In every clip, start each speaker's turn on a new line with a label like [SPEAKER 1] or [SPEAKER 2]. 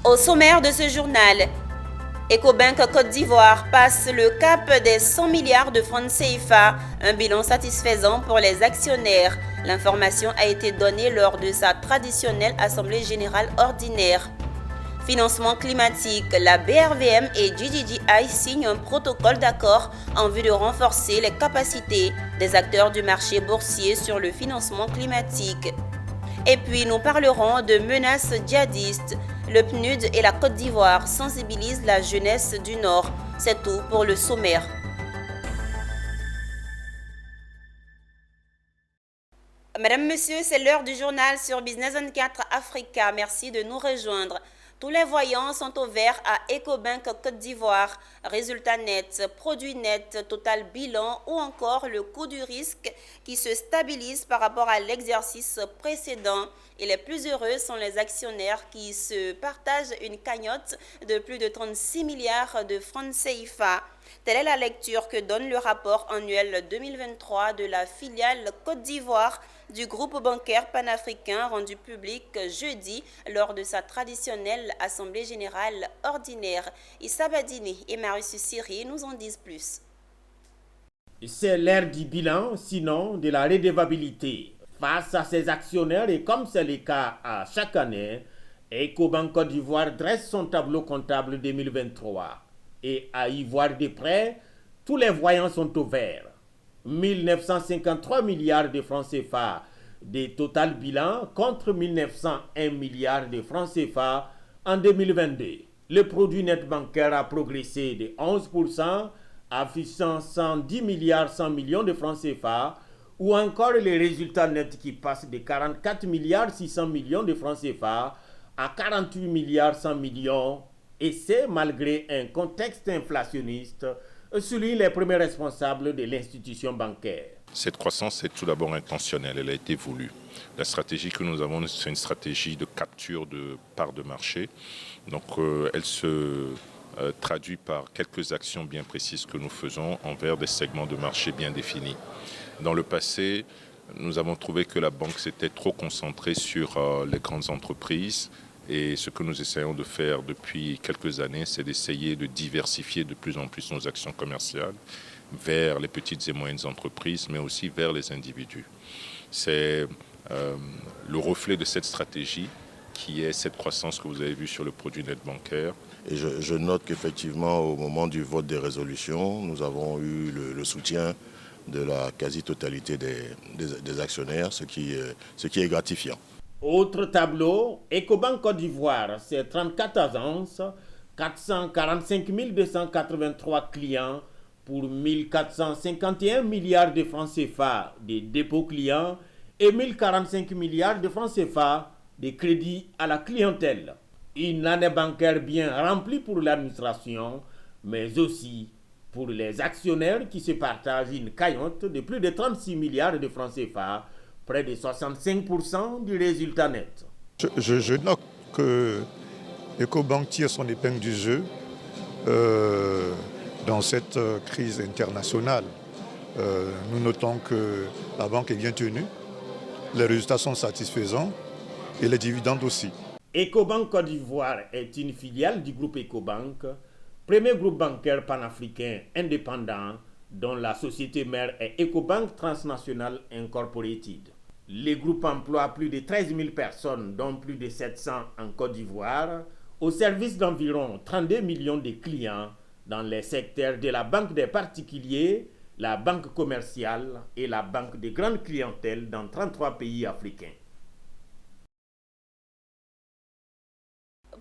[SPEAKER 1] Au sommaire de ce journal, Ecobank Côte d'Ivoire passe le cap des 100 milliards de francs CFA, un bilan satisfaisant pour les actionnaires. L'information a été donnée lors de sa traditionnelle Assemblée générale ordinaire. Financement climatique, la BRVM et GGGI signent un protocole d'accord en vue de renforcer les capacités des acteurs du marché boursier sur le financement climatique. Et puis nous parlerons de menaces djihadistes. Le PNUD et la Côte d'Ivoire sensibilisent la jeunesse du Nord. C'est tout pour le sommaire. Mesdames, Messieurs, c'est l'heure du journal sur Business 24 Africa. Merci de nous rejoindre. Tous les voyants sont au vert à Ecobank Côte d'Ivoire. Résultats nets, produits nets, total bilan ou encore le coût du risque qui se stabilise par rapport à l'exercice précédent. Et les plus heureux sont les actionnaires qui se partagent une cagnotte de plus de 36 milliards de francs CFA. Telle est la lecture que donne le rapport annuel 2023 de la filiale Côte d'Ivoire du groupe bancaire panafricain rendu public jeudi lors de sa traditionnelle Assemblée générale ordinaire. Issa Badini et Marius Siri nous en disent plus.
[SPEAKER 2] C'est l'ère du bilan, sinon de la redevabilité. Face à ses actionnaires, et comme c'est le cas à chaque année, Ecobank Côte d'Ivoire dresse son tableau comptable 2023. Et à y voir de près, tous les voyants sont au vert. 1953 milliards de francs CFA de total bilan contre 1901 milliards de francs CFA en 2022. Le produit net bancaire a progressé de 11%, affichant 110 milliards 100 millions de francs CFA, ou encore les résultats nets qui passent de 44 milliards 600 millions de francs CFA à 48 milliards 100 millions, et c'est malgré un contexte inflationniste, soulignent les premiers responsables de l'institution bancaire.
[SPEAKER 3] Cette croissance est tout d'abord intentionnelle, elle a été voulue. La stratégie que nous avons, c'est une stratégie de capture de parts de marché. Donc elle se traduit par quelques actions bien précises que nous faisons envers des segments de marché bien définis. Dans le passé, nous avons trouvé que la banque s'était trop concentrée sur les grandes entreprises. Et ce que nous essayons de faire depuis quelques années, c'est d'essayer de diversifier de plus en plus nos actions commerciales vers les petites et moyennes entreprises, mais aussi vers les individus. C'est le reflet de cette stratégie qui est cette croissance que vous avez vue sur le produit net bancaire.
[SPEAKER 4] Et je note qu'effectivement, au moment du vote des résolutions, nous avons eu le soutien de la quasi-totalité des actionnaires, ce qui est gratifiant.
[SPEAKER 2] Autre tableau, Ecobank Côte d'Ivoire, c'est 34 agences, 445 283 clients pour 1451 milliards de francs CFA de dépôts clients et 1045 milliards de francs CFA de crédits à la clientèle. Une année bancaire bien remplie pour l'administration, mais aussi pour les actionnaires qui se partagent une cagnotte de plus de 36 milliards de francs CFA, près de 65% du résultat net.
[SPEAKER 5] Je note que Ecobank tire son épingle du jeu dans cette crise internationale. Nous notons que la banque est bien tenue, les résultats sont satisfaisants et les dividendes aussi.
[SPEAKER 2] Ecobank Côte d'Ivoire est une filiale du groupe Ecobank, premier groupe bancaire panafricain indépendant dont la société mère est Ecobank Transnational Incorporated. Le groupe emploie plus de 13 000 personnes, dont plus de 700 en Côte d'Ivoire, au service d'environ 32 millions de clients dans les secteurs de la banque des particuliers, la banque commerciale et la banque de grande clientèle dans 33 pays africains.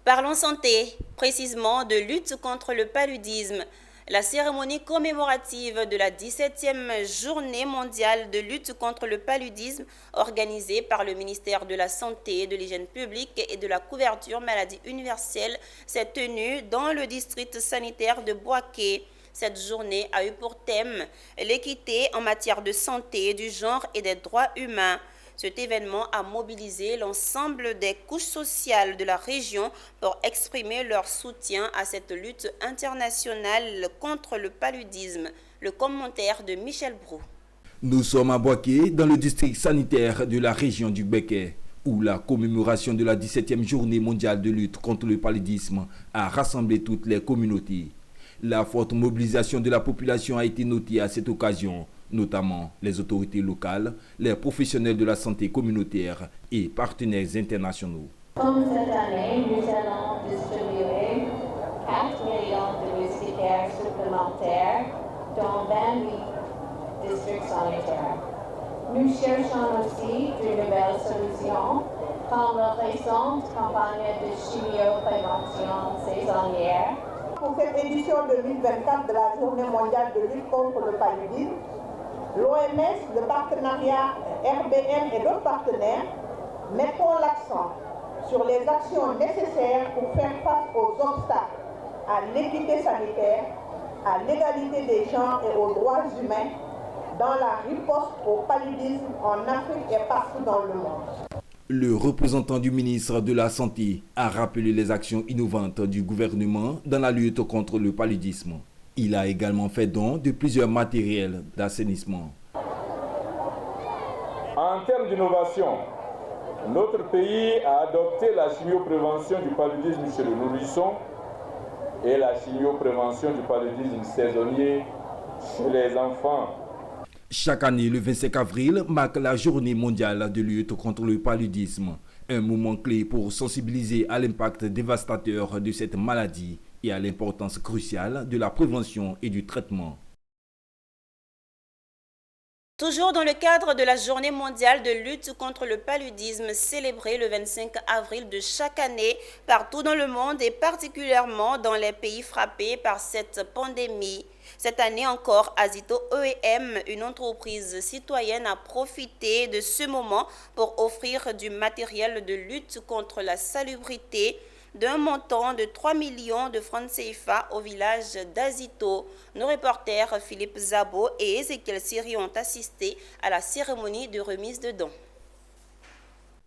[SPEAKER 1] Parlons santé, précisément de lutte contre le paludisme. La cérémonie commémorative de la 17e journée mondiale de lutte contre le paludisme, organisée par le ministère de la Santé, de l'Hygiène publique et de la couverture maladie universelle, s'est tenue dans le district sanitaire de Bouaké. Cette journée a eu pour thème l'équité en matière de santé, du genre et des droits humains. Cet événement a mobilisé l'ensemble des couches sociales de la région pour exprimer leur soutien à cette lutte internationale contre le paludisme. Le commentaire de Michel Brou.
[SPEAKER 6] Nous sommes à Bouaké, dans le district sanitaire de la région du Béké. où la commémoration de la 17e journée mondiale de lutte contre le paludisme a rassemblé toutes les communautés. La forte mobilisation de la population a été notée à cette occasion, notamment les autorités locales, les professionnels de la santé communautaire et partenaires internationaux.
[SPEAKER 7] Comme cette année, nous allons distribuer 4 millions de moustiquaires supplémentaires dans 28 districts sanitaires. Nous cherchons aussi de nouvelles solutions, comme la récente campagne de chimioprévention saisonnière.
[SPEAKER 8] Pour cette édition 2024 de la Journée mondiale de lutte contre le paludisme, l'OMS, le partenariat RBM et d'autres partenaires mettront l'accent sur les actions nécessaires pour faire face aux obstacles à l'équité sanitaire, à l'égalité des genres et aux droits humains dans la riposte au paludisme en Afrique et partout dans le monde.
[SPEAKER 6] Le représentant du ministre de la Santé a rappelé les actions innovantes du gouvernement dans la lutte contre le paludisme. Il a également fait don de plusieurs matériels d'assainissement.
[SPEAKER 9] En termes d'innovation, notre pays a adopté la chimioprévention du paludisme chez le nourrisson et la chimioprévention du paludisme saisonnier chez les enfants.
[SPEAKER 6] Chaque année, le 25 avril marque la journée mondiale de lutte contre le paludisme, un moment clé pour sensibiliser à l'impact dévastateur de cette maladie et à l'importance cruciale de la prévention et du traitement.
[SPEAKER 1] Toujours dans le cadre de la Journée mondiale de lutte contre le paludisme célébrée le 25 avril de chaque année partout dans le monde et particulièrement dans les pays frappés par cette pandémie. Cette année encore, Azito OEM, une entreprise citoyenne, a profité de ce moment pour offrir du matériel de lutte contre la salubrité d'un montant de 3 millions de francs CFA au village d'Azito. Nos reporters Philippe Zabo et Ezekiel Siri ont assisté à la cérémonie de remise de dons.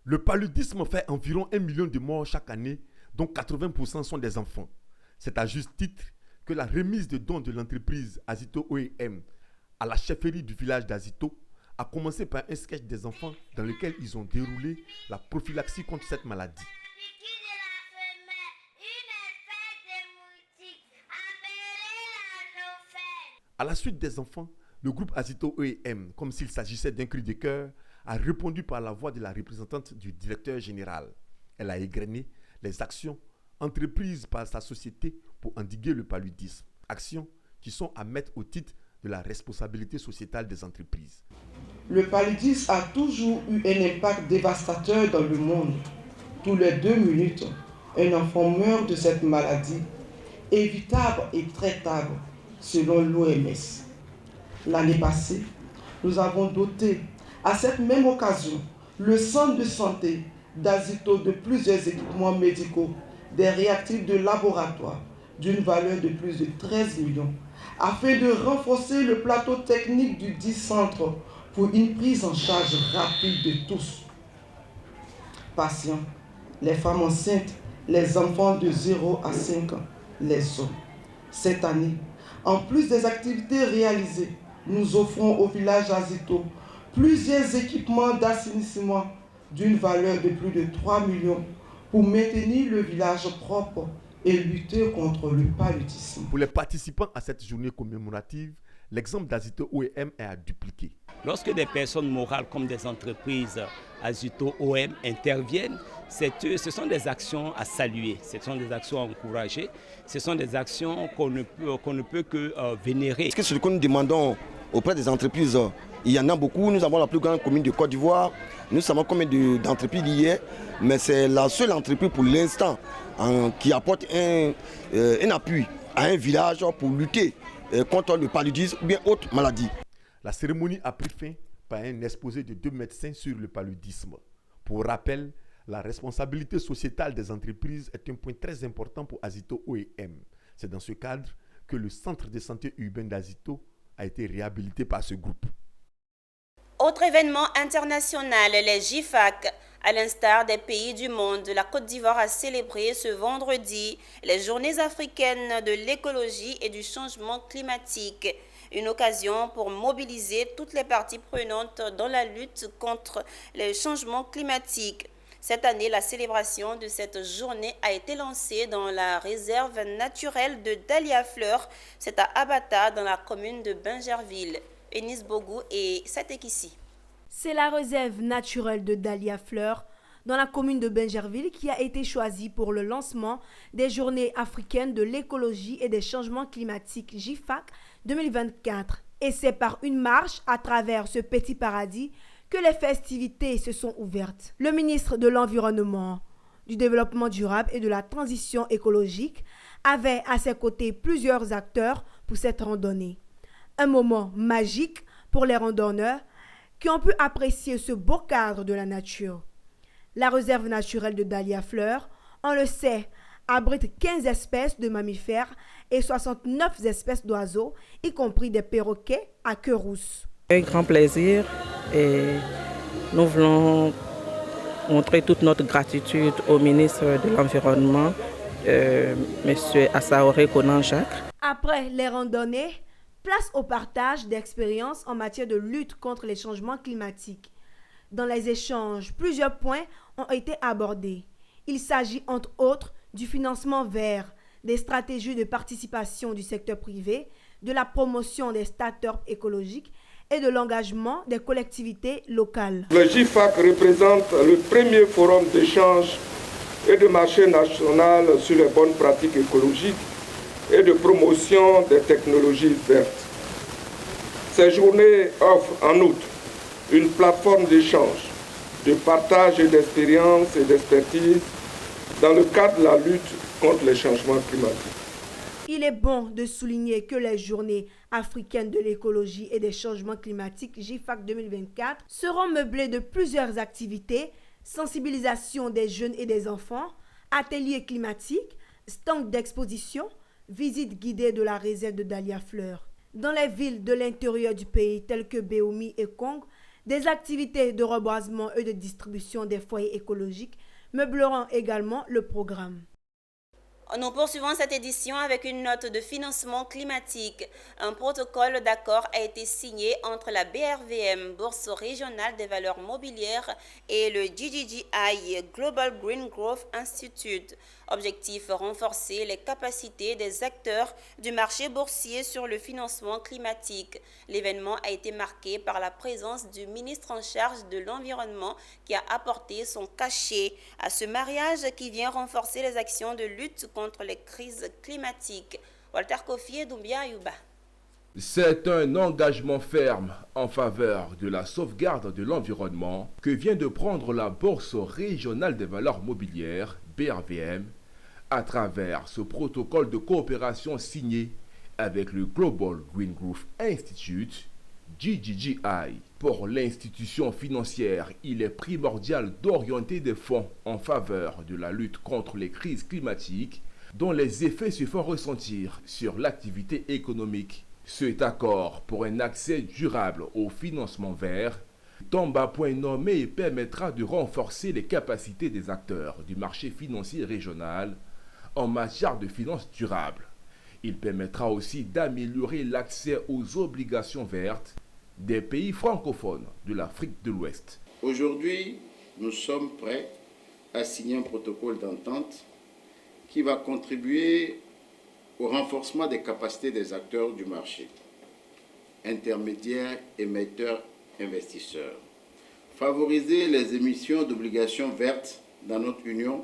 [SPEAKER 10] Le paludisme fait environ 1 million de morts chaque année, dont 80% sont des enfants. C'est à juste titre que la remise de dons de l'entreprise Azito OEM à la chefferie du village d'Azito a commencé par un sketch des enfants dans lequel ils ont déroulé la prophylaxie contre cette maladie. À la suite des enfants, le groupe Azito OEM, comme s'il s'agissait d'un cri de cœur, a répondu par la voix de la représentante du directeur général. Elle a égrené les actions entreprises par sa société pour endiguer le paludisme. Actions qui sont à mettre au titre de la responsabilité sociétale des entreprises.
[SPEAKER 11] Le paludisme a toujours eu un impact dévastateur dans le monde. Tous les 2 minutes, un enfant meurt de cette maladie, évitable et traitable, selon l'OMS. L'année passée, nous avons doté, à cette même occasion, le centre de santé d'Azito de plusieurs équipements médicaux, des réactifs de laboratoire d'une valeur de plus de 13 millions, afin de renforcer le plateau technique du dit centre pour une prise en charge rapide de tous. Patients, les femmes enceintes, les enfants de 0 à 5 ans, les hommes. Cette année, en plus des activités réalisées, nous offrons au village Azito plusieurs équipements d'assainissement d'une valeur de plus de 3 millions pour maintenir le village propre et lutter contre le paludisme.
[SPEAKER 10] Pour les participants à cette journée commémorative, l'exemple d'Azito OEM est à dupliquer.
[SPEAKER 12] Lorsque des personnes morales comme des entreprises Azito OEM interviennent, ce sont des actions à saluer, ce sont des actions à encourager, ce sont des actions qu'on ne peut que vénérer.
[SPEAKER 13] Ce que nous demandons auprès des entreprises, il y en a beaucoup. Nous avons la plus grande commune de Côte d'Ivoire. Nous savons combien d'entreprises il y a, mais c'est la seule entreprise pour l'instant qui apporte un appui à un village pour lutter contre le paludisme ou bien autres maladies.
[SPEAKER 10] La cérémonie a pris fin par un exposé de 2 médecins sur le paludisme. Pour rappel, la responsabilité sociétale des entreprises est un point très important pour Azito OEM. C'est dans ce cadre que le centre de santé urbain d'Azito a été réhabilité par ce groupe.
[SPEAKER 1] Autre événement international, les GIFAC. À l'instar des pays du monde, la Côte d'Ivoire a célébré ce vendredi les Journées africaines de l'écologie et du changement climatique. Une occasion pour mobiliser toutes les parties prenantes dans la lutte contre le changement climatique. Cette année, la célébration de cette journée a été lancée dans la réserve naturelle de Dahlia-Fleur. C'est à Abata, dans la commune de Bingerville. Enis Bogou et Satekissi.
[SPEAKER 14] C'est la réserve naturelle de Dahlia-Fleur, dans la commune de Bingerville, qui a été choisie pour le lancement des Journées africaines de l'écologie et des changements climatiques JIFAC 2024. Et c'est par une marche à travers ce petit paradis que les festivités se sont ouvertes. Le ministre de l'Environnement, du Développement durable et de la Transition écologique avait à ses côtés plusieurs acteurs pour cette randonnée. Un moment magique pour les randonneurs qui ont pu apprécier ce beau cadre de la nature. La réserve naturelle de Dahlia-Fleur, on le sait, abrite 15 espèces de mammifères et 69 espèces d'oiseaux, y compris des perroquets à queue rousse.
[SPEAKER 15] Un grand plaisir et nous voulons montrer toute notre gratitude au ministre de l'Environnement, M. Assaoré Conan-Jacques.
[SPEAKER 14] Après les randonnées, place au partage d'expériences en matière de lutte contre les changements climatiques. Dans les échanges, plusieurs points ont été abordés. Il s'agit entre autres du financement vert, des stratégies de participation du secteur privé, de la promotion des startups écologiques et de l'engagement des collectivités locales.
[SPEAKER 16] Le JIFAC représente le premier forum d'échange et de marché national sur les bonnes pratiques écologiques et de promotion des technologies vertes. Ces journées offrent en outre une plateforme d'échange, de partage d'expériences et d'expertise dans le cadre de la lutte contre les changements climatiques.
[SPEAKER 14] Il est bon de souligner que les Journées africaines de l'écologie et des changements climatiques JIFAC 2024 seront meublées de plusieurs activités, sensibilisation des jeunes et des enfants, ateliers climatiques, stands d'exposition, visite guidée de la réserve de Dahlia-Fleur. Dans les villes de l'intérieur du pays telles que Béoumi et Kong, des activités de reboisement et de distribution des foyers écologiques meubleront également le programme.
[SPEAKER 1] Nous poursuivons cette édition avec une note de financement climatique. Un protocole d'accord a été signé entre la BRVM, Bourse régionale des valeurs mobilières, et le GGGI, Global Green Growth Institute. Objectif, renforcer les capacités des acteurs du marché boursier sur le financement climatique. L'événement a été marqué par la présence du ministre en charge de l'Environnement qui a apporté son cachet à ce mariage qui vient renforcer les actions de lutte contre les crises climatiques. Walter Kofi et Doumbia Ayuba.
[SPEAKER 6] C'est un engagement ferme en faveur de la sauvegarde de l'environnement que vient de prendre la Bourse régionale des valeurs mobilières, BRVM, à travers ce protocole de coopération signé avec le Global Green Growth Institute, GGGI. Pour l'institution financière, il est primordial d'orienter des fonds en faveur de la lutte contre les crises climatiques dont les effets se font ressentir sur l'activité économique. Cet accord pour un accès durable au financement vert tombe à point nommé et permettra de renforcer les capacités des acteurs du marché financier régional en matière de finances durables. Il permettra aussi d'améliorer l'accès aux obligations vertes des pays francophones de l'Afrique de l'Ouest.
[SPEAKER 17] Aujourd'hui, nous sommes prêts à signer un protocole d'entente qui va contribuer au renforcement des capacités des acteurs du marché, intermédiaires, émetteurs, investisseurs. Favoriser les émissions d'obligations vertes dans notre Union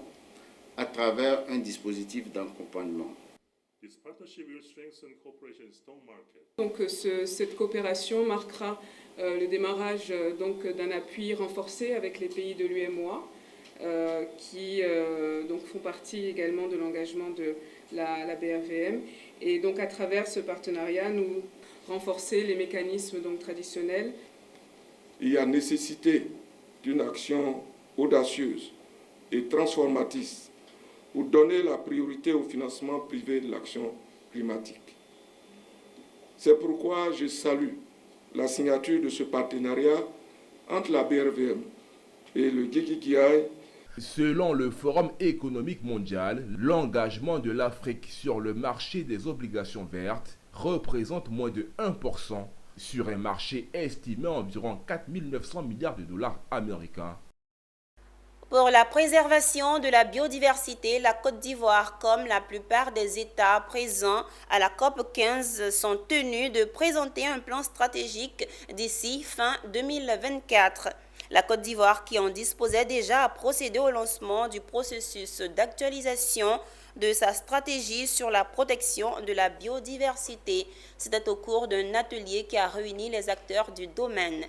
[SPEAKER 17] à travers un dispositif d'accompagnement.
[SPEAKER 18] Donc, cette coopération marquera le démarrage d'un appui renforcé avec les pays de l'UMOA qui font partie également de l'engagement de la BRVM. Et donc à travers ce partenariat, nous renforcer les mécanismes traditionnels.
[SPEAKER 16] Il y a nécessité d'une action audacieuse et transformatrice pour donner la priorité au financement privé de l'action climatique. C'est pourquoi je salue la signature de ce partenariat entre la BRVM et le GGGI.
[SPEAKER 6] Selon le Forum économique mondial, l'engagement de l'Afrique sur le marché des obligations vertes représente moins de 1% sur un marché estimé à environ 4 900 milliards de dollars américains.
[SPEAKER 1] Pour la préservation de la biodiversité, la Côte d'Ivoire, comme la plupart des États présents à la COP 15, sont tenus de présenter un plan stratégique d'ici fin 2024. La Côte d'Ivoire, qui en disposait déjà, a procédé au lancement du processus d'actualisation de sa stratégie sur la protection de la biodiversité. C'était au cours d'un atelier qui a réuni les acteurs du domaine.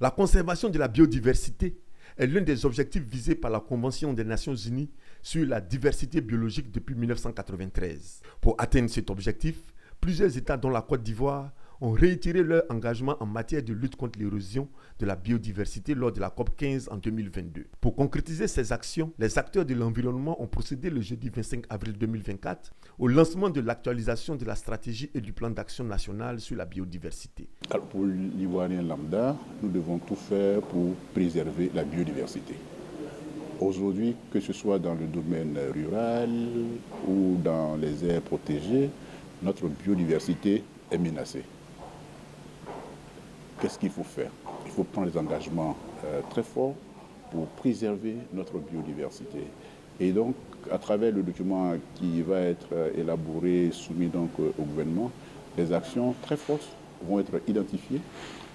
[SPEAKER 10] La conservation de la biodiversité est l'un des objectifs visés par la Convention des Nations Unies sur la diversité biologique depuis 1993. Pour atteindre cet objectif, plusieurs États, dont la Côte d'Ivoire, ont réitéré leur engagement en matière de lutte contre l'érosion de la biodiversité lors de la COP 15 en 2022. Pour concrétiser ces actions, les acteurs de l'environnement ont procédé le jeudi 25 avril 2024 au lancement de l'actualisation de la stratégie et du plan d'action national sur la biodiversité.
[SPEAKER 19] Pour l'Ivoirien lambda, nous devons tout faire pour préserver la biodiversité. Aujourd'hui, que ce soit dans le domaine rural ou dans les aires protégées, notre biodiversité est menacée. Qu'est-ce qu'il faut faire? Il faut prendre des engagements très forts pour préserver notre biodiversité. Et donc, à travers le document qui va être élaboré, soumis donc au gouvernement, des actions très fortes vont être identifiées.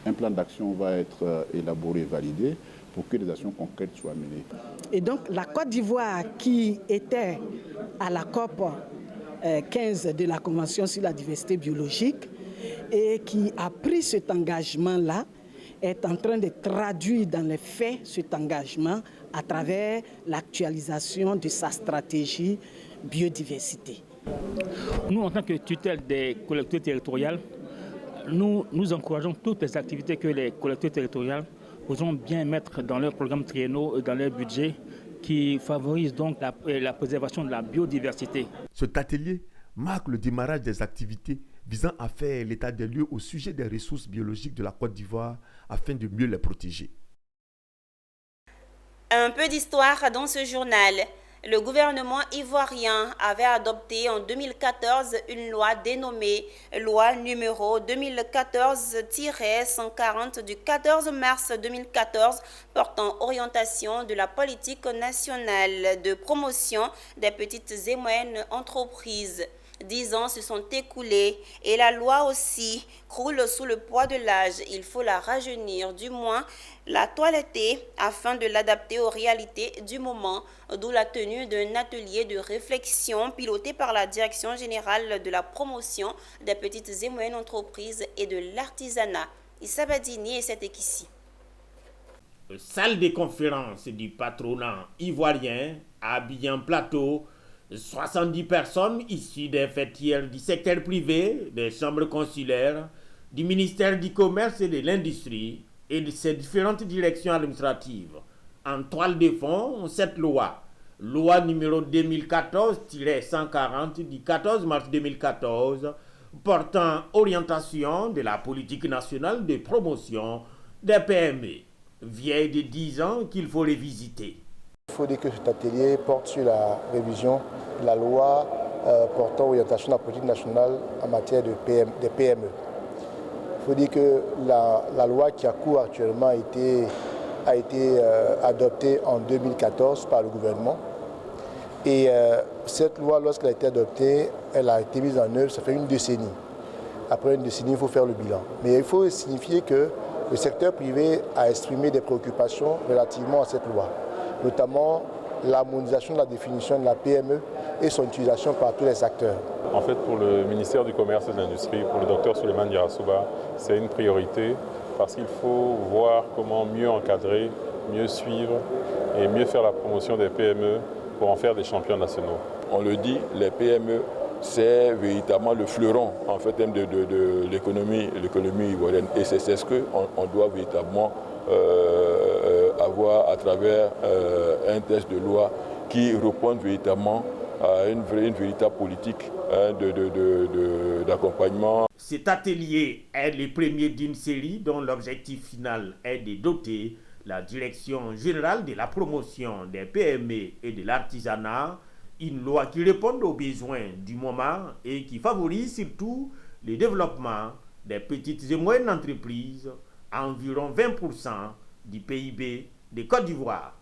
[SPEAKER 19] Un plan d'action va être élaboré, validé, pour que des actions concrètes soient menées.
[SPEAKER 20] Et donc, la Côte d'Ivoire, qui était à la COP 15 de la Convention sur la diversité biologique, et qui a pris cet engagement-là, est en train de traduire dans les faits cet engagement à travers l'actualisation de sa stratégie biodiversité.
[SPEAKER 21] Nous, en tant que tutelle des collectivités territoriales, nous encourageons toutes les activités que les collectivités territoriales pourront bien mettre dans leurs programmes triennaux et dans leur budget qui favorisent donc la préservation de la biodiversité.
[SPEAKER 10] Cet atelier marque le démarrage des activités visant à faire l'état des lieux au sujet des ressources biologiques de la Côte d'Ivoire afin de mieux les protéger.
[SPEAKER 1] Un peu d'histoire dans ce journal. Le gouvernement ivoirien avait adopté en 2014 une loi dénommée Loi numéro 2014-140 du 14 mars 2014 portant orientation de la politique nationale de promotion des petites et moyennes entreprises. 10 ans se sont écoulés et la loi aussi croule sous le poids de l'âge. Il faut la rajeunir, du moins la toiletter afin de l'adapter aux réalités du moment, d'où la tenue d'un atelier de réflexion piloté par la Direction générale de la promotion des petites et moyennes entreprises et de l'artisanat. Issa Badini et c'est ici.
[SPEAKER 2] Salle de conférence du patronat ivoirien à Abidjan-Plateau. 70 personnes issues des fêtières du secteur privé, des chambres consulaires, du ministère du Commerce et de l'Industrie et de ses différentes directions administratives. En toile de fond, cette loi numéro 2014-140 du 14 mars 2014, portant orientation de la politique nationale de promotion des PME, vieille de 10 ans qu'il faut révisiter.
[SPEAKER 22] Il faut dire que cet atelier porte sur la révision de la loi portant orientation de la politique nationale en matière des PME. Il faut dire que la loi qui a cours actuellement a été adoptée en 2014 par le gouvernement. Et cette loi, lorsqu'elle a été adoptée, elle a été mise en œuvre, ça fait une décennie. Après une décennie, il faut faire le bilan. Mais il faut signifier que le secteur privé a exprimé des préoccupations relativement à cette loi, notamment l'harmonisation de la définition de la PME et son utilisation par tous les acteurs.
[SPEAKER 23] En fait, pour le ministère du Commerce et de l'Industrie, pour le docteur Souleymane Yarasouba, c'est une priorité parce qu'il faut voir comment mieux encadrer, mieux suivre et mieux faire la promotion des PME pour en faire des champions nationaux.
[SPEAKER 24] On le dit, les PME, c'est véritablement le fleuron en fait, de l'économie ivoirienne. Et c'est ce qu'on doit véritablement avoir à travers un texte de loi qui réponde véritablement à une véritable politique d'accompagnement.
[SPEAKER 2] Cet atelier est le premier d'une série dont l'objectif final est de doter la Direction générale de la promotion des PME et de l'artisanat, une loi qui réponde aux besoins du moment et qui favorise surtout le développement des petites et moyennes entreprises, environ 20% du PIB de Côte d'Ivoire.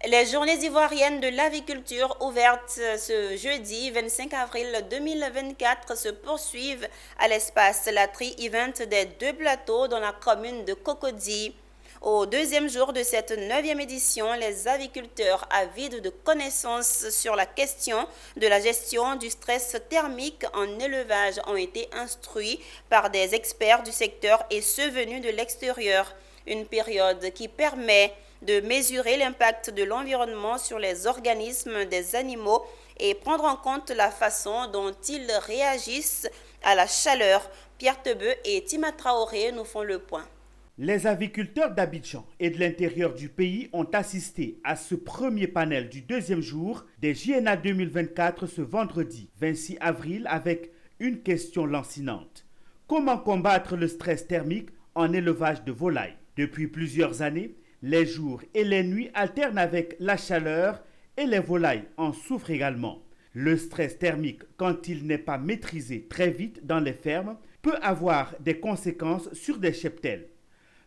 [SPEAKER 1] Les journées ivoiriennes de l'aviculture ouvertes ce jeudi 25 avril 2024 se poursuivent à l'espace Latri Event des deux plateaux dans la commune de Cocody. Au deuxième jour de cette 9e édition, les aviculteurs avides de connaissances sur la question de la gestion du stress thermique en élevage ont été instruits par des experts du secteur et ceux venus de l'extérieur. Une période qui permet de mesurer l'impact de l'environnement sur les organismes des animaux et prendre en compte la façon dont ils réagissent à la chaleur. Pierre Tebeu et Tima Traoré nous font le point.
[SPEAKER 3] Les aviculteurs d'Abidjan et de l'intérieur du pays ont assisté à ce premier panel du deuxième jour des JNA 2024 ce vendredi 26 avril avec une question lancinante. Comment combattre le stress thermique en élevage de volailles? Depuis plusieurs années, les jours et les nuits alternent avec la chaleur et les volailles en souffrent également. Le stress thermique, quand il n'est pas maîtrisé très vite dans les fermes, peut avoir des conséquences sur des cheptels.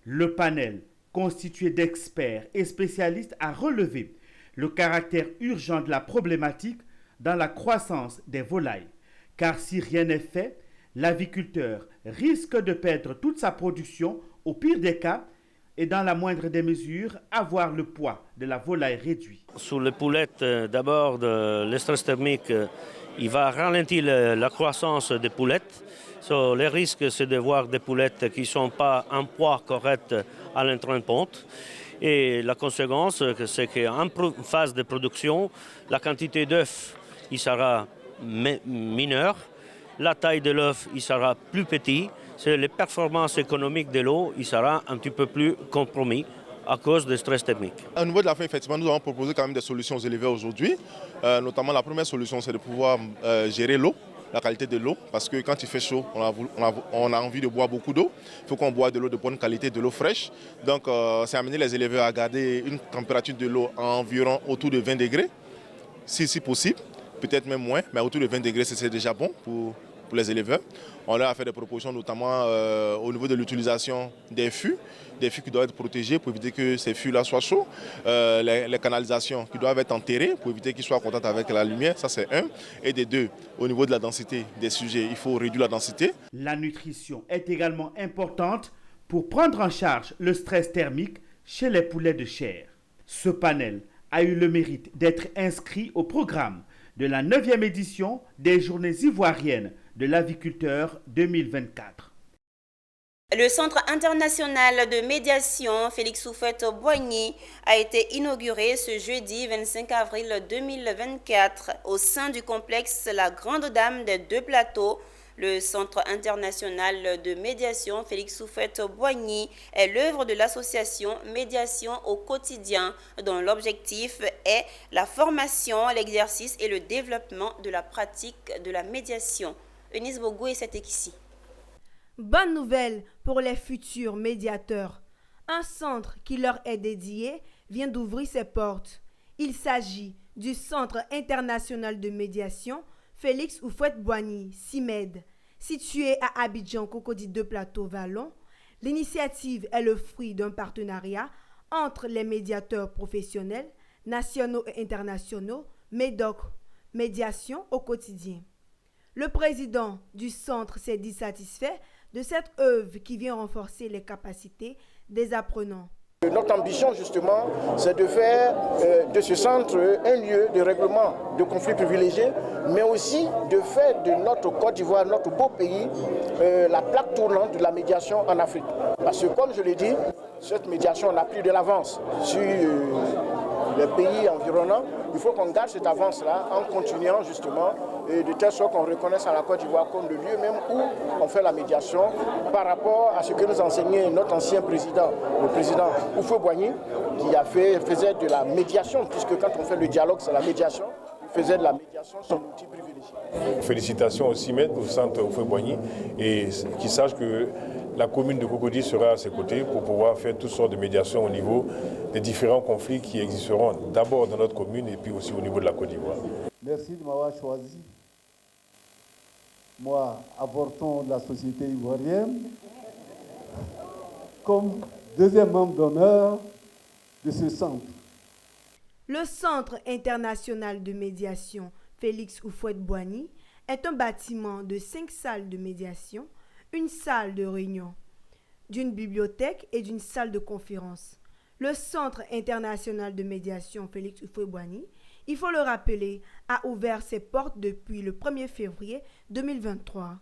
[SPEAKER 3] Le panel, constitué d'experts et spécialistes, a relevé le caractère urgent de la problématique dans la croissance des volailles. Car si rien n'est fait, l'aviculteur risque de perdre toute sa production au pire des cas et dans la moindre des mesures, avoir le poids de la volaille réduit.
[SPEAKER 4] Sur les poulettes, d'abord, le stress thermique, il va ralentir la croissance des poulettes. Le risque, c'est de voir des poulettes qui ne sont pas en poids correct à l'entrée de ponte. Et la conséquence, c'est qu'en phase de production, la quantité d'œufs il sera mineure, la taille de l'œuf il sera plus petite. Les performances économiques de l'eau, il sera un petit peu plus compromis à cause du stress thermique.
[SPEAKER 5] Au niveau de la fin, effectivement, nous avons proposé quand même des solutions aux éleveurs aujourd'hui. Notamment, la première solution, c'est de pouvoir gérer l'eau, la qualité de l'eau, parce que quand il fait chaud, on a envie de boire beaucoup d'eau. Il faut qu'on boive de l'eau de bonne qualité, de l'eau fraîche. Donc, c'est amener les éleveurs à garder une température de l'eau environ autour de 20 degrés, si possible, peut-être même moins, mais autour de 20 degrés, c'est déjà bon pour les éleveurs. On leur a fait des propositions notamment au niveau de l'utilisation des fûts qui doivent être protégés pour éviter que ces fûts-là soient chauds, les canalisations qui doivent être enterrées pour éviter qu'ils soient en contact avec la lumière, ça c'est un. Et des deux, au niveau de la densité des sujets, il faut réduire la densité.
[SPEAKER 3] La nutrition est également importante pour prendre en charge le stress thermique chez les poulets de chair. Ce panel a eu le mérite d'être inscrit au programme de la 9e édition des Journées ivoiriennes de l'aviculteur 2024.
[SPEAKER 1] Le Centre international de médiation Félix Houphouët-Boigny a été inauguré ce jeudi 25 avril 2024 au sein du complexe La Grande Dame des Deux Plateaux. Le Centre international de médiation Félix Houphouët-Boigny est l'œuvre de l'association Médiation au quotidien, dont l'objectif est la formation, l'exercice et le développement de la pratique de la médiation. Eunice Bogou, c'était ici.
[SPEAKER 14] Bonne nouvelle pour les futurs médiateurs. Un centre qui leur est dédié vient d'ouvrir ses portes. Il s'agit du Centre international de médiation Félix Houphouët-Boigny, CIMED. Situé à Abidjan, Cocody Deux Plateaux, Vallon, l'initiative est le fruit d'un partenariat entre les médiateurs professionnels, nationaux et internationaux, MEDOC, Médiation au quotidien. Le président du centre s'est dit satisfait de cette œuvre qui vient renforcer les capacités des apprenants.
[SPEAKER 22] Notre ambition, justement, c'est de faire de ce centre un lieu de règlement de conflits privilégiés, mais aussi de faire de notre Côte d'Ivoire, notre beau pays, la plaque tournante de la médiation en Afrique. Parce que, comme je l'ai dit, cette médiation a pris de l'avance sur les pays environnants. Il faut qu'on garde cette avance-là en continuant justement de telle sorte qu'on reconnaisse à la Côte d'Ivoire comme le lieu même où on fait la médiation par rapport à ce que nous enseignait notre ancien président, le président Houphouët-Boigny, qui faisait de la médiation, puisque quand on fait le dialogue, c'est la médiation. Il faisait de la médiation son outil privilégié.
[SPEAKER 23] Félicitations au CIMED, au centre Houphouët-Boigny, et qu'ils sachent que la commune de Cocody sera à ses côtés pour pouvoir faire toutes sortes de médiations au niveau des différents conflits qui existeront d'abord dans notre commune et puis aussi au niveau de la Côte d'Ivoire.
[SPEAKER 7] Merci de m'avoir choisi, moi, avorton de la société ivoirienne, comme deuxième membre d'honneur de ce centre.
[SPEAKER 14] Le Centre international de médiation Félix Houphouët-Boigny est un bâtiment de 5 salles de médiation, une salle de réunion, d'une bibliothèque et d'une salle de conférence. Le Centre international de médiation Félix Houphouët-Boigny, il faut le rappeler, a ouvert ses portes depuis le 1er février 2023.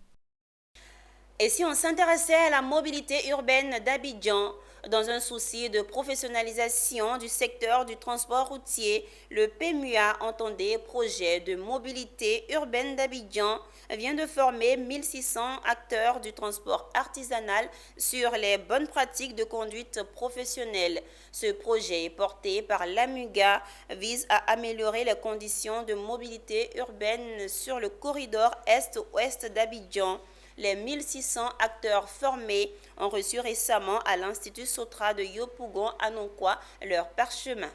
[SPEAKER 1] Et si on s'intéressait à la mobilité urbaine d'Abidjan, dans un souci de professionnalisation du secteur du transport routier, le PMUA, entendé Projet de mobilité urbaine d'Abidjan, vient de former 1600 acteurs du transport artisanal sur les bonnes pratiques de conduite professionnelle. Ce projet, porté par l'AMUGA, vise à améliorer les conditions de mobilité urbaine sur le corridor est-ouest d'Abidjan. Les 1600 acteurs formés ont reçu récemment à l'Institut Sotra de Yopougon à Nonkwa leur parchemin.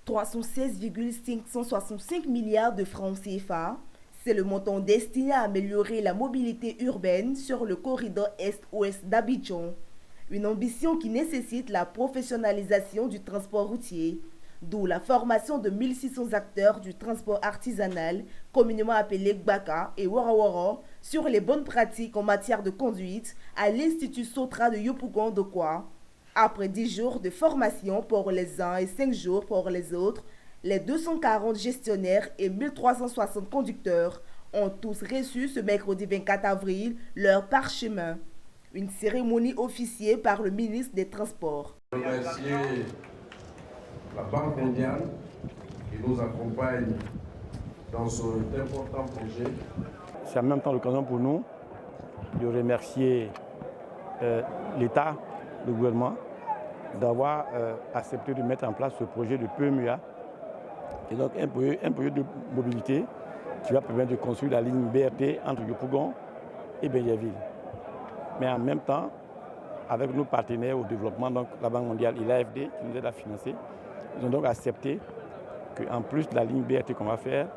[SPEAKER 8] 316,565 milliards de francs CFA, c'est le montant destiné à améliorer la mobilité urbaine sur le corridor est-ouest d'Abidjan. Une ambition qui nécessite la professionnalisation du transport routier, d'où la formation de 1600 acteurs du transport artisanal, communément appelés Gbaka et Warawara, sur les bonnes pratiques en matière de conduite à l'Institut Sotra de Yopougon de Kwa. Après 10 jours de formation pour les uns et 5 jours pour les autres, les 240 gestionnaires et 1360 conducteurs ont tous reçu ce mercredi 24 avril leur parchemin. Une cérémonie officiée par le ministre des Transports.
[SPEAKER 9] Remercier la Banque mondiale qui nous accompagne dans cet important projet.
[SPEAKER 11] C'est en même temps l'occasion pour nous de remercier l'État, le gouvernement, d'avoir accepté de mettre en place ce projet de PMUA. Et donc un projet de mobilité qui va permettre de construire la ligne BRT entre Yopougon et Benjerville. Mais en même temps, avec nos partenaires au développement, donc la Banque mondiale et l'AFD qui nous aident à financer, ils ont donc accepté qu'en plus de la ligne BRT qu'on va faire,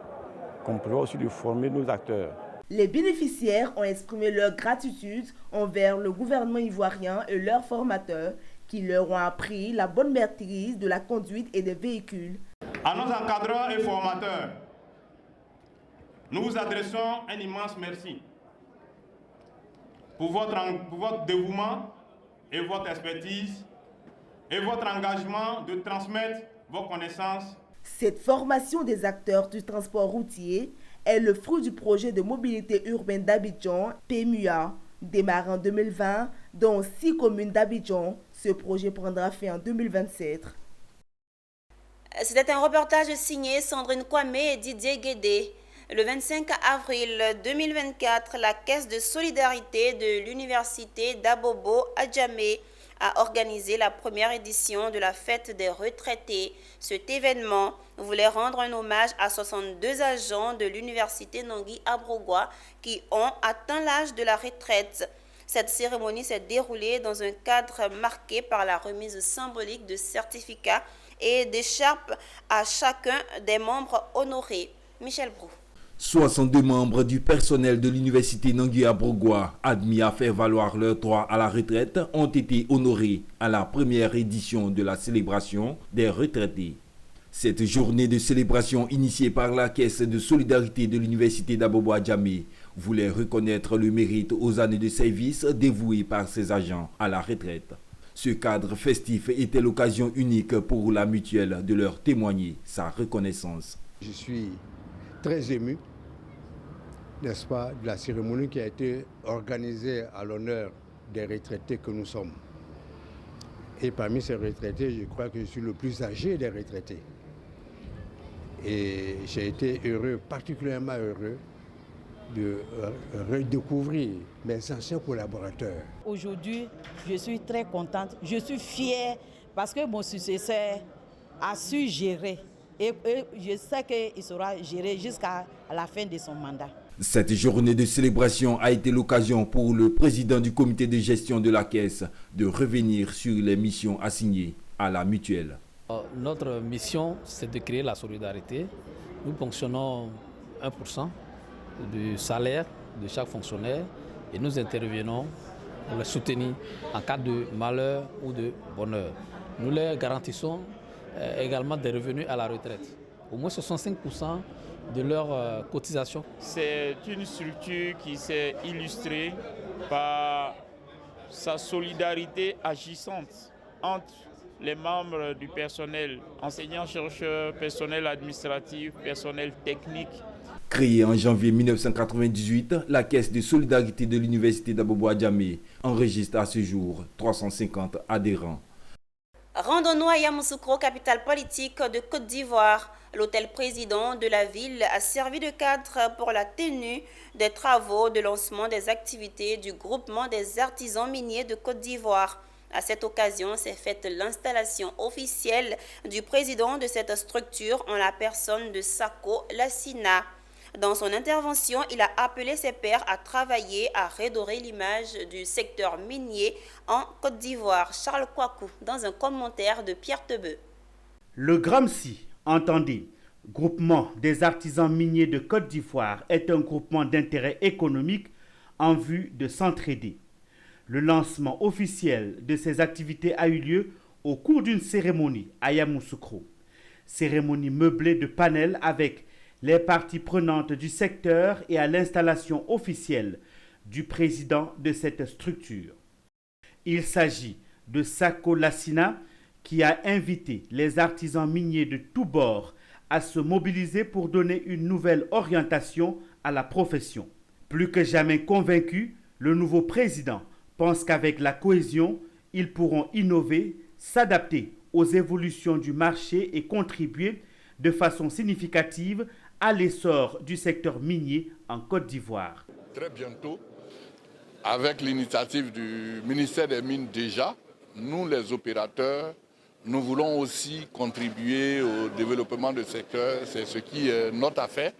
[SPEAKER 11] qu'on prévoit aussi de former nos acteurs.
[SPEAKER 8] Les bénéficiaires ont exprimé leur gratitude envers le gouvernement ivoirien et leurs formateurs qui leur ont appris la bonne maîtrise de la conduite et des véhicules.
[SPEAKER 12] À nos encadreurs et formateurs, nous vous adressons un immense merci pour votre dévouement et votre expertise et votre engagement de transmettre vos connaissances.
[SPEAKER 8] Cette formation des acteurs du transport routier est le fruit du projet de mobilité urbaine d'Abidjan, PMUA, démarré en 2020 dans 6 communes d'Abidjan. Ce projet prendra fin en 2027.
[SPEAKER 1] C'était un reportage signé Sandrine Kwame et Didier Guédé. Le 25 avril 2024, la Caisse de solidarité de l'Université d'Abobo à Djamé a organisé la première édition de la fête des retraités. Cet événement voulait rendre un hommage à 62 agents de l'Université Nangui Abrogwa qui ont atteint l'âge de la retraite. Cette cérémonie s'est déroulée dans un cadre marqué par la remise symbolique de certificats et d'écharpes à chacun des membres honorés. Michel Brou.
[SPEAKER 6] 62 membres du personnel de l'université Nangui Abrogwa, admis à faire valoir leur droit à la retraite, ont été honorés à la première édition de la célébration des retraités. Cette journée de célébration initiée par la Caisse de solidarité de l'université d'Abobo à Djamé voulait reconnaître le mérite aux années de service dévouées par ces agents à la retraite. Ce cadre festif était l'occasion unique pour la mutuelle de leur témoigner sa reconnaissance.
[SPEAKER 25] Je suis très ému, n'est-ce pas, de la cérémonie qui a été organisée à l'honneur des retraités que nous sommes. Et parmi ces retraités, je crois que je suis le plus âgé des retraités. Et j'ai été heureux, particulièrement heureux, de redécouvrir mes anciens collaborateurs.
[SPEAKER 26] Aujourd'hui, je suis très contente, je suis fière parce que mon successeur a su gérer. Et je sais qu'il sera géré jusqu'à la fin de son mandat.
[SPEAKER 6] Cette journée de célébration a été l'occasion pour le président du comité de gestion de la Caisse de revenir sur les missions assignées à la mutuelle.
[SPEAKER 27] Notre mission, c'est de créer la solidarité. Nous ponctionnons 1% du salaire de chaque fonctionnaire et nous intervenons pour les soutenir en cas de malheur ou de bonheur. Nous leur garantissons également des revenus à la retraite. Au moins 65% de leurs cotisations.
[SPEAKER 13] C'est une structure qui s'est illustrée par sa solidarité agissante entre les membres du personnel, enseignants, chercheurs, personnel administratif, personnel technique.
[SPEAKER 6] Créée en janvier 1998, la Caisse de solidarité de l'Université d'Abobo-Adjamé enregistre à ce jour 350 adhérents.
[SPEAKER 1] Rendons-nous à Yamoussoukro, capitale politique de Côte d'Ivoire. L'hôtel président de la ville a servi de cadre pour la tenue des travaux de lancement des activités du groupement des artisans miniers de Côte d'Ivoire. À cette occasion, s'est faite l'installation officielle du président de cette structure en la personne de Sako Lassina. Dans son intervention, il a appelé ses pairs à travailler à redorer l'image du secteur minier en Côte d'Ivoire. Charles Kouakou, dans un commentaire de Pierre Tebeu.
[SPEAKER 3] Le GRAMSI, entendez, Groupement des artisans miniers de Côte d'Ivoire, est un groupement d'intérêt économique en vue de s'entraider. Le lancement officiel de ces activités a eu lieu au cours d'une cérémonie à Yamoussoukro. Cérémonie meublée de panels avec les parties prenantes du secteur et à l'installation officielle du président de cette structure. Il s'agit de Sako Lassina qui a invité les artisans miniers de tous bords à se mobiliser pour donner une nouvelle orientation à la profession. Plus que jamais convaincu, le nouveau président pense qu'avec la cohésion, ils pourront innover, s'adapter aux évolutions du marché et contribuer de façon significative à l'essor du secteur minier en Côte d'Ivoire.
[SPEAKER 24] Très bientôt, avec l'initiative du ministère des Mines déjà, nous les opérateurs, nous voulons aussi contribuer au développement du secteur. C'est ce qui est notre affaire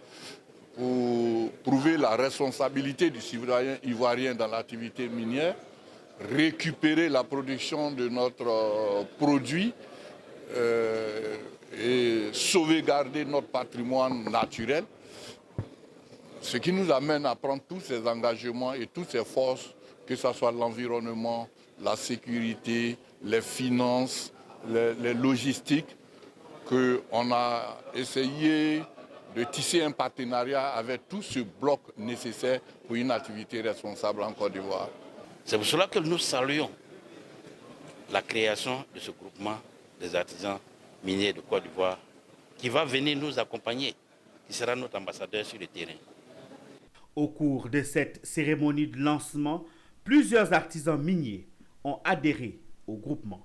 [SPEAKER 24] pour prouver la responsabilité du citoyen ivoirien dans l'activité minière, récupérer la production de notre produit et sauvegarder notre patrimoine naturel, ce qui nous amène à prendre tous ces engagements et toutes ces forces, que ce soit l'environnement, la sécurité, les finances, les logistiques, qu'on a essayé de tisser un partenariat avec tout ce bloc nécessaire pour une activité responsable en Côte d'Ivoire.
[SPEAKER 15] C'est pour cela que nous saluons la création de ce groupement des artisans miniers de Côte d'Ivoire qui va venir nous accompagner, qui sera notre ambassadeur sur le terrain.
[SPEAKER 3] Au cours de cette cérémonie de lancement, plusieurs artisans miniers ont adhéré au groupement.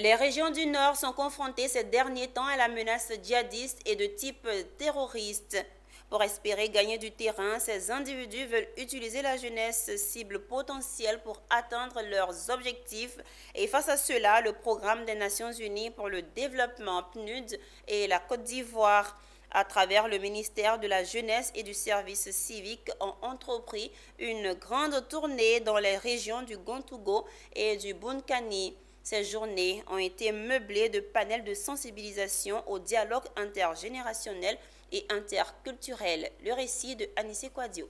[SPEAKER 1] Les régions du Nord sont confrontées ces derniers temps à la menace djihadiste et de type terroriste. Pour espérer gagner du terrain, ces individus veulent utiliser la jeunesse cible potentielle pour atteindre leurs objectifs. Et face à cela, le programme des Nations Unies pour le développement PNUD et la Côte d'Ivoire, à travers le ministère de la Jeunesse et du Service civique, ont entrepris une grande tournée dans les régions du Gontougo et du Bunkani. Ces journées ont été meublées de panels de sensibilisation au dialogue intergénérationnel et interculturel. Le récit de Anissé Kouadio.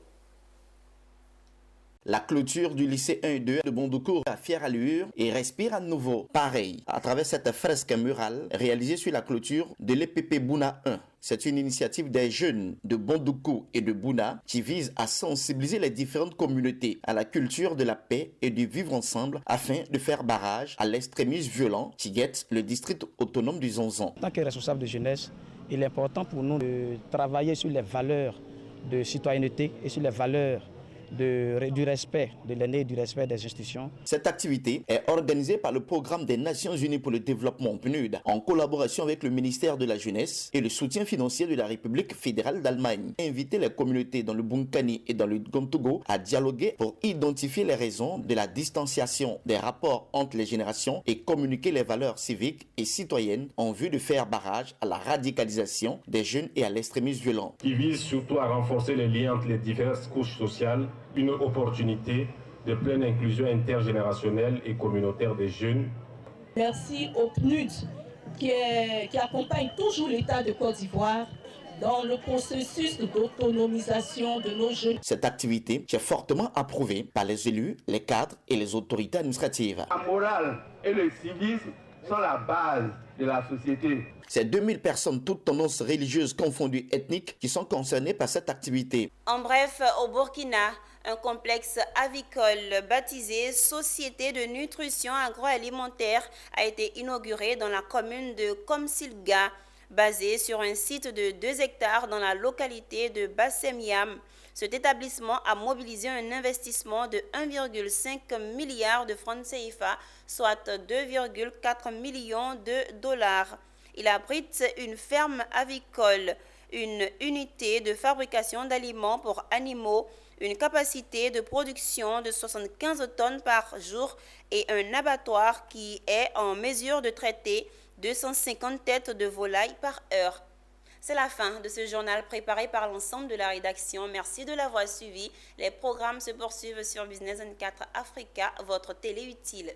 [SPEAKER 16] La clôture du lycée 1 et 2 de Bondoukour a fière allure et respire à nouveau pareil à travers cette fresque murale réalisée sur la clôture de l'EPP Bouna 1. C'est une initiative des jeunes de Bondoukou et de Bouna qui vise à sensibiliser les différentes communautés à la culture de la paix et du vivre ensemble afin de faire barrage à l'extrémisme violent qui guette le district autonome du Zonzon.
[SPEAKER 17] En tant que responsable de jeunesse, il est important pour nous de travailler sur les valeurs de citoyenneté et sur les valeurs du respect de l'aîné et du respect des institutions.
[SPEAKER 16] Cette activité est organisée par le Programme des Nations Unies pour le développement PNUD en collaboration avec le ministère de la Jeunesse et le soutien financier de la République fédérale d'Allemagne. Inviter les communautés dans le Bunkani et dans le Gontougo à dialoguer pour identifier les raisons de la distanciation des rapports entre les générations et communiquer les valeurs civiques et citoyennes en vue de faire barrage à la radicalisation des jeunes et à l'extrémisme violent.
[SPEAKER 9] Qui vise surtout à renforcer les liens entre les diverses couches sociales, une opportunité de pleine inclusion intergénérationnelle et communautaire des jeunes.
[SPEAKER 18] Merci au PNUD qui accompagne toujours l'État de Côte d'Ivoire dans le processus d'autonomisation de nos jeunes.
[SPEAKER 16] Cette activité est fortement approuvée par les élus, les cadres et les autorités administratives.
[SPEAKER 9] La morale et le civisme
[SPEAKER 2] sont la base de la société.
[SPEAKER 16] C'est 2000 personnes, toutes tendances religieuses confondues ethniques, qui sont concernées par cette activité.
[SPEAKER 1] En bref, au Burkina, un complexe avicole baptisé Société de nutrition agroalimentaire a été inauguré dans la commune de Komsilga, basé sur un site de 2 hectares dans la localité de Bassem-Yam. Cet établissement a mobilisé un investissement de 1,5 milliard de francs CFA, soit 2,4 millions de dollars. Il abrite une ferme avicole, une unité de fabrication d'aliments pour animaux, une capacité de production de 75 tonnes par jour et un abattoir qui est en mesure de traiter 250 têtes de volaille par heure. C'est la fin de ce journal préparé par l'ensemble de la rédaction. Merci de l'avoir suivi. Les programmes se poursuivent sur Business 24 Africa, votre télé utile.